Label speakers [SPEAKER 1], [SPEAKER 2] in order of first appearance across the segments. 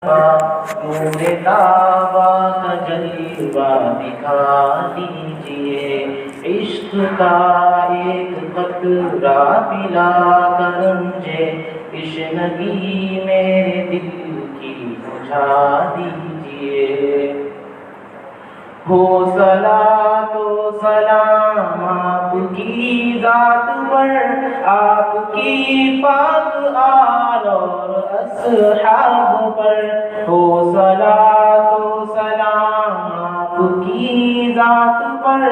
[SPEAKER 1] نور تابا کا جلوہ دکھا دیجئے، عشق کا ایک قطرہ پلا کر مجھے تشنگی میرے دل کی بجھا دیجئے۔ ہو صلاۃ و سلام آپ کی ذات پر، آپ کی پاک آل اور اصحاب پر۔ ہو صلاۃ و سلام آپ کی ذات پر،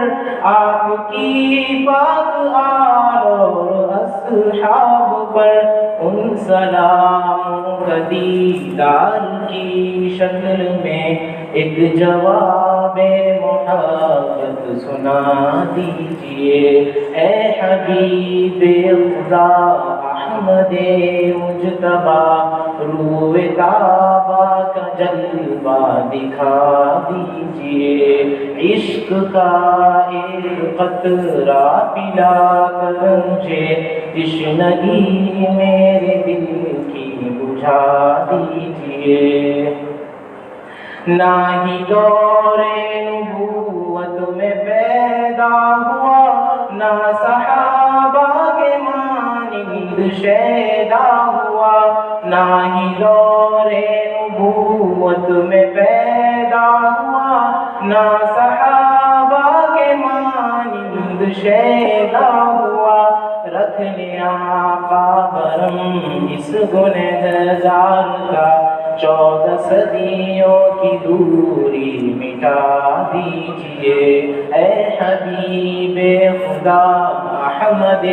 [SPEAKER 1] آپ کی پاک آل اور اصحاب پر۔ ان سلاموں کا دیدار کی شکل میں ایک جواب محبت سنا دیجئے۔ اے حبیب خدا احمد مجتبی، روئے طابا کا جلوہ دکھا دیجئے، عشق کا ایک قطرہ پلا کر مجھے تشنگی میرے دل کی بجھا دیجئے۔ نہ ہی دور نبوت میں پیدا ہوا، نہ صحابہ کے مانند شیدا ہوا۔ نہ ہی دور نبوت میں پیدا ہوا، نہ صحابہ کے مانند شیدا ہوا۔ رکھ لیا آقا برہم اس گنہگار کا، 14 صدیوں کی دوری مٹا دیجئے۔ اے حبیب خدا احمد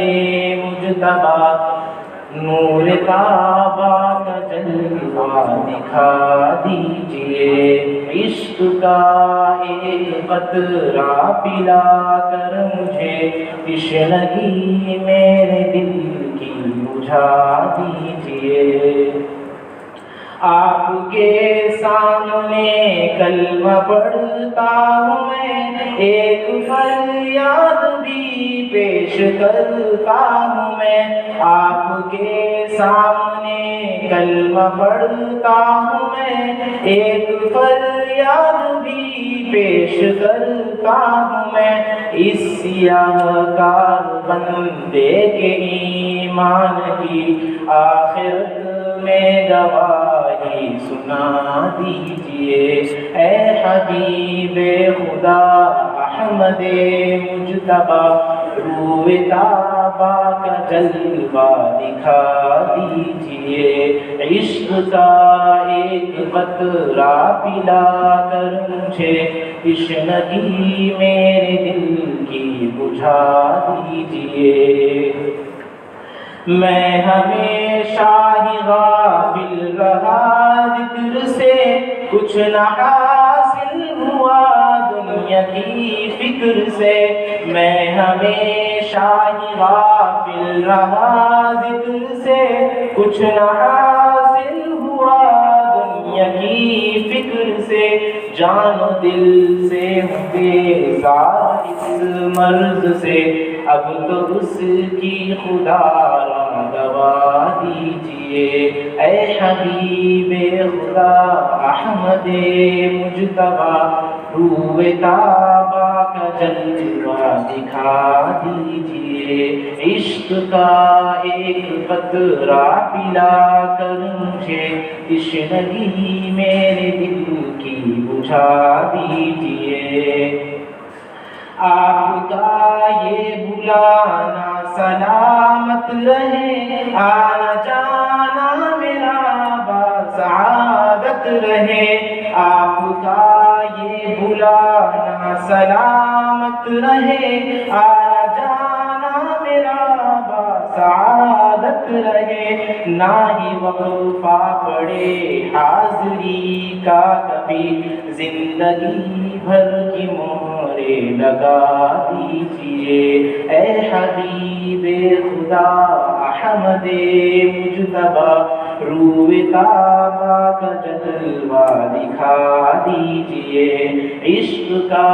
[SPEAKER 1] مجتبی، نور طابا کا جلوہ دکھا دیجئے، عشق کا ایک قطرہ پلا کر مجھے تشنگی میرے دل کی بجھا دیجئے۔ آپ کے سامنے کلمہ پڑھتا ہوں میں، ایک فریاد بھی پیش کرتا ہوں میں۔ آپ کے سامنے کلمہ پڑھتا ہوں میں، ایک فریاد بھی پیش کرتا ہوں میں۔ اس سیاہ کار بندے کے ایمان کی آخرت میں گواہی سنا دیجئے۔ اے حبیب خدا احمد مجتبی، روئے طابا کا جلوہ دکھا دیجئے، عشق کا ایک قطرہ پلا کر مجھے تشنگی میرے دل کی بجھا دیجئے۔ میں ہمیشہ ہی غافل رہا ذکر سے، کچھ نہ حاصل ہوا دنیا کی فکر سے۔ میں ہمیشہ ہی غافل رہا ذکر سے، کچھ نہ حاصل ہوا دنیا کی فکر سے۔ جان و دل سے ہوں بیزار اس مرض سے، اب تو اس کی خدا را دوا دیجئے۔ اے حبیب خدا احمد مجتبی، روئے طابا کا جلوہ دکھا دیجئے، عشق کا ایک قطرہ پلا کر مجھے تشنگی میرے دل کی بجھا دیجئے۔ آپ کا یہ بلانا سلامت رہے، آنا جانا میرا بسعادت رہے۔ آپ کا یہ بلانا سلامت رہے، آنا جانا میرا بسعادت رہے۔ نہ ہی وقفہ پڑے حاضری کا کبھی، زندگی بھر کی مہرے لگا دیجئے۔ اے حبیب خدا احمد مجتبی، روئے طابا کا جلوہ دکھا دیجئے، عشق کا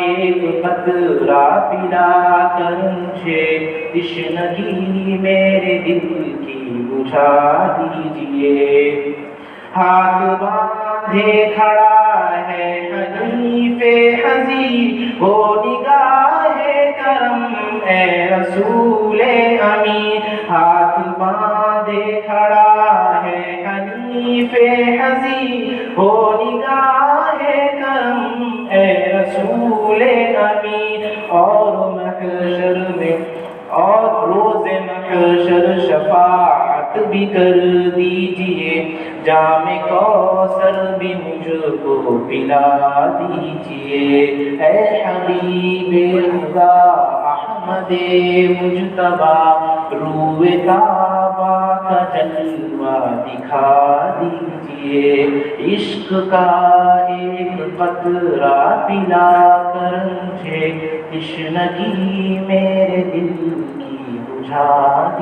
[SPEAKER 1] ایک قطرہ پلا کر مجھے تشنگی میرے دل کی بجھا دیجئے۔ ہاتھ باندھے کھڑا ہے حنیف حضیر، وہ نگاہ کرم اے رسول امین۔ ہاتھ باندھے کھڑا ہے حنیف حضیر، وہ نگاہ کرم اے رسول امین۔ اور محشر میں اور روز محشر شفاعت بھی کر دیجئے، جام کوثر بھی مجھ کو پلا دیجئے۔ اے حبیب خدا احمد مجتبیٰ، روئے کعبہ کا جلوہ دکھا دیجئے۔ عشق کا ایک قطرہ پلا کر مجھے تشنگی میرے دل کی بجھا دیجئے۔